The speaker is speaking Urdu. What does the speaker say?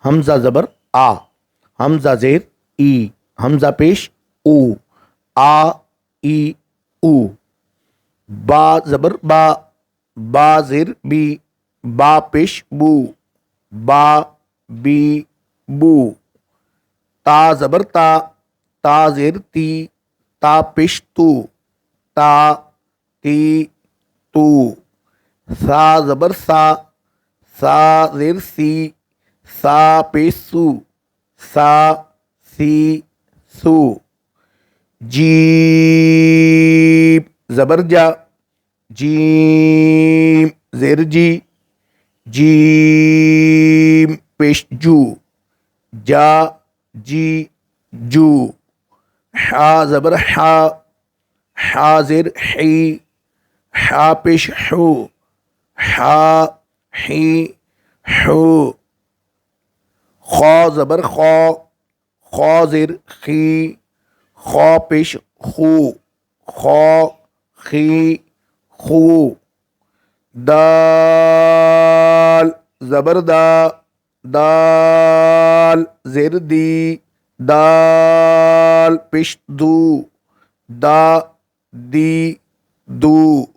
حمزہ زبر آ، حمزہ زیر ای، حمزہ پیش او، آ ای او، با زبر با، با زیر بی، با پیش بو، با بی بو، تا زبر تا، تا زیر تی، تا پیش تو، تا تی تو، سا زبر سا، سا زیر سی، سا پیش سو، سا سی سو، جیم زبر جا، جیم زیر جی، جیم پیش جو، جا جی جو، حا زبر حا، حا زیر حی، حا پیش حو، حا حی حو، خا زبر خا، خا زیر خی، خا پیش خو، خا خی خو، دال زبر دا، دال زیر دی، دال پیش دو، دا دی دو،